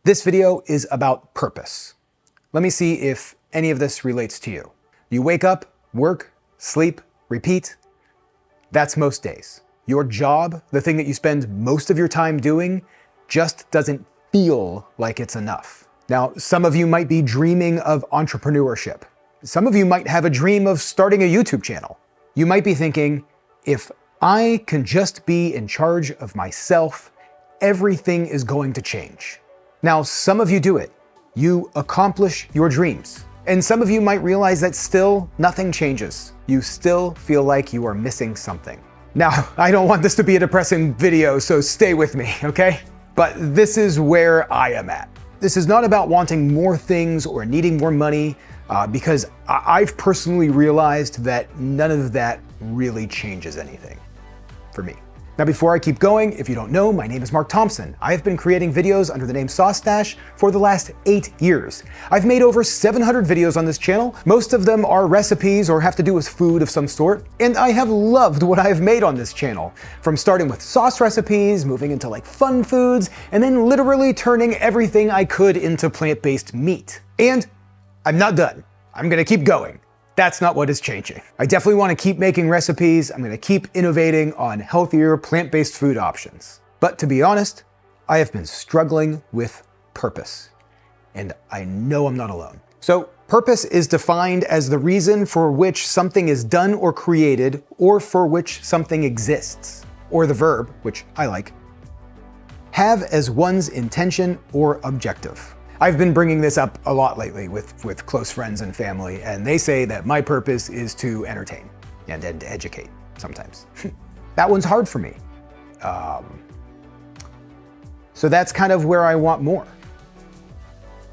This video is about purpose. Let me see if any of this relates to you. You wake up, work, sleep, repeat. That's most days. Your job, the thing that you spend most of your time doing, just doesn't feel like it's enough. Now, some of you might be dreaming of entrepreneurship. Some of you might have a dream of starting a YouTube channel. You might be thinking, if I can just be in charge of myself, everything is going to change. Now, some of you do it. You accomplish your dreams. And some of you might realize that still nothing changes. You still feel like you are missing something. Now, I don't want this to be a depressing video, so stay with me, okay? But this is where I am at. This is not about wanting more things or needing more money, because I've personally realized that none of that really changes anything for me. Now, before I keep going, if you don't know, my name is Mark Thompson. I have been creating videos under the name SauceStache for the last 8 years. I've made over 700 videos on this channel. Most of them are recipes or have to do with food of some sort. And I have loved what I have made on this channel. From starting with sauce recipes, moving into like fun foods, and then literally turning everything I could into plant-based meat. And I'm not done. I'm gonna keep going. That's not what is changing. I definitely want to keep making recipes. I'm going to keep innovating on healthier plant-based food options. But to be honest, I have been struggling with purpose. And I know I'm not alone. So purpose is defined as the reason for which something is done or created, or for which something exists. Or the verb, which I like, have as one's intention or objective. I've been bringing this up a lot lately with close friends and family, and they say that my purpose is to entertain and educate sometimes. That one's hard for me. So that's kind of where I want more.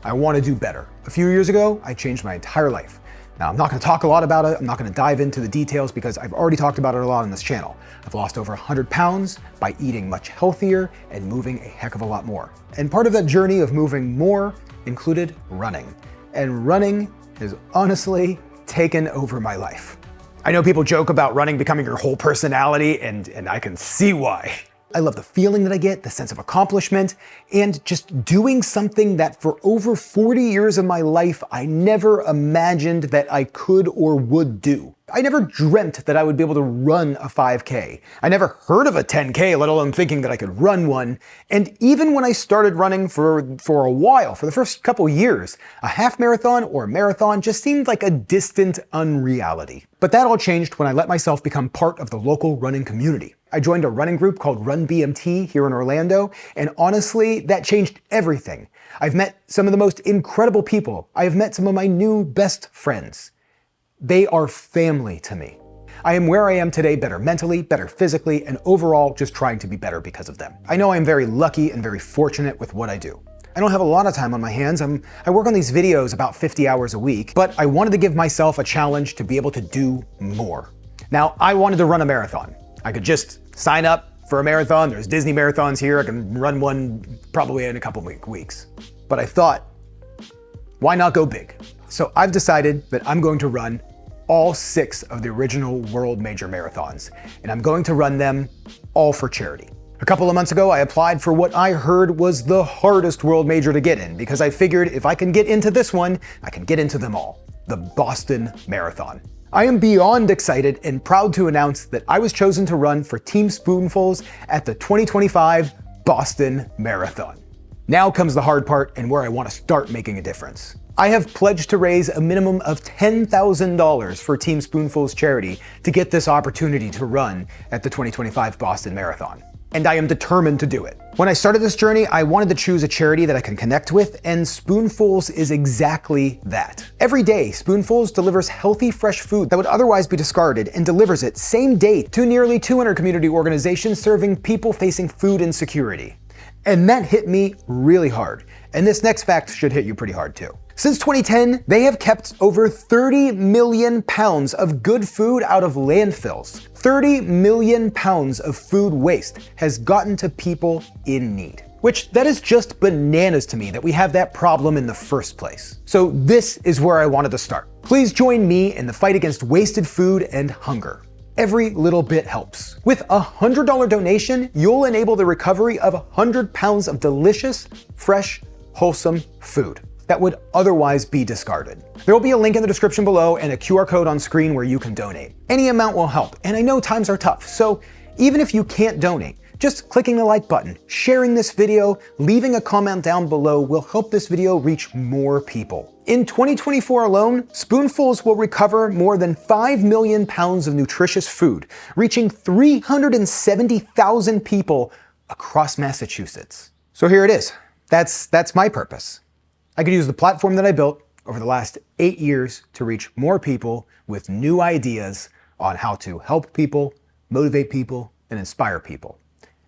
I want to do better. A few years ago, I changed my entire life. Now, I'm not going to talk a lot about it. I'm not going to dive into the details because I've already talked about it a lot on this channel. I've lost over 100 pounds by eating much healthier and moving a heck of a lot more. And part of that journey of moving more included running. And running has honestly taken over my life. I know people joke about running becoming your whole personality, and I can see why. I love the feeling that I get, the sense of accomplishment, and just doing something that for over 40 years of my life, I never imagined that I could or would do. I never dreamt that I would be able to run a 5K. I never heard of a 10K, let alone thinking that I could run one. And even when I started running for a while, for the first couple years, a half marathon or a marathon just seemed like a distant unreality. But that all changed when I let myself become part of the local running community. I joined a running group called Run BMT here in Orlando, and honestly, that changed everything. I've met some of the most incredible people. I have met some of my new best friends. They are family to me. I am where I am today better mentally, better physically, and overall just trying to be better because of them. I know I am very lucky and very fortunate with what I do. I don't have a lot of time on my hands. I work on these videos about 50 hours a week, but I wanted to give myself a challenge to be able to do more. Now, I wanted to run a marathon. I could just sign up for a marathon. There's Disney marathons here. I can run one probably in a couple weeks. But I thought, why not go big? So I've decided that I'm going to run all 6 of the original world major marathons, and I'm going to run them all for charity. A couple of months ago, I applied for what I heard was the hardest world major to get in, because I figured if I can get into this one, I can get into them all, the Boston Marathon. I am beyond excited and proud to announce that I was chosen to run for Team Spoonfuls at the 2025 Boston Marathon. Now comes the hard part and where I want to start making a difference. I have pledged to raise a minimum of $10,000 for Team Spoonfuls charity to get this opportunity to run at the 2025 Boston Marathon. And I am determined to do it. When I started this journey, I wanted to choose a charity that I can connect with, and Spoonfuls is exactly that. Every day, Spoonfuls delivers healthy, fresh food that would otherwise be discarded and delivers it same day to nearly 200 community organizations serving people facing food insecurity. And that hit me really hard. And this next fact should hit you pretty hard too. Since 2010, they have kept over 30 million pounds of good food out of landfills. 30 million pounds of food waste has gotten to people in need. Which, that is just bananas to me that we have that problem in the first place. So this is where I wanted to start. Please join me in the fight against wasted food and hunger. Every little bit helps. With a $100 donation, you'll enable the recovery of 100 pounds of delicious, fresh, wholesome food that would otherwise be discarded. There will be a link in the description below and a QR code on screen where you can donate. Any amount will help, and I know times are tough, so even if you can't donate, just clicking the like button, sharing this video, leaving a comment down below will help this video reach more people. In 2024 alone, Spoonfuls will recover more than 5 million pounds of nutritious food, reaching 370,000 people across Massachusetts. So here it is. That's my purpose. I could use the platform that I built over the last 8 years to reach more people with new ideas on how to help people, motivate people, and inspire people.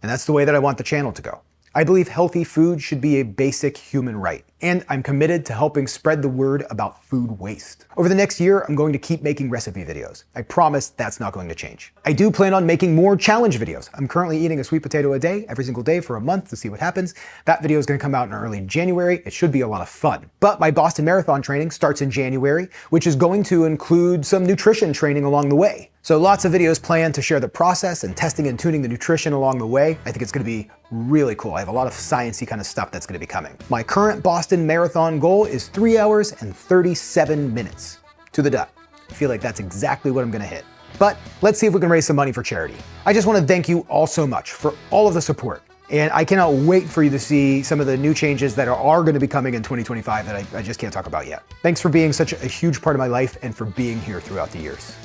And that's the way that I want the channel to go. I believe healthy food should be a basic human right, and I'm committed to helping spread the word about food waste. Over the next year, I'm going to keep making recipe videos. I promise that's not going to change. I do plan on making more challenge videos. I'm currently eating a sweet potato a day, every single day for a month to see what happens. That video is going to come out in early January. It should be a lot of fun. But my Boston Marathon training starts in January, which is going to include some nutrition training along the way. So lots of videos planned to share the process and testing and tuning the nutrition along the way. I think it's going to be really cool. I have a lot of sciencey kind of stuff that's going to be coming. My current Boston Marathon goal is 3 hours and 37 minutes to the dot. I feel like that's exactly what I'm going to hit. But let's see if we can raise some money for charity. I just want to thank you all so much for all of the support. And I cannot wait for you to see some of the new changes that are going to be coming in 2025 that I just can't talk about yet. Thanks for being such a huge part of my life and for being here throughout the years.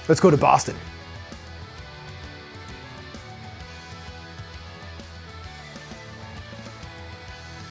Let's go to Boston.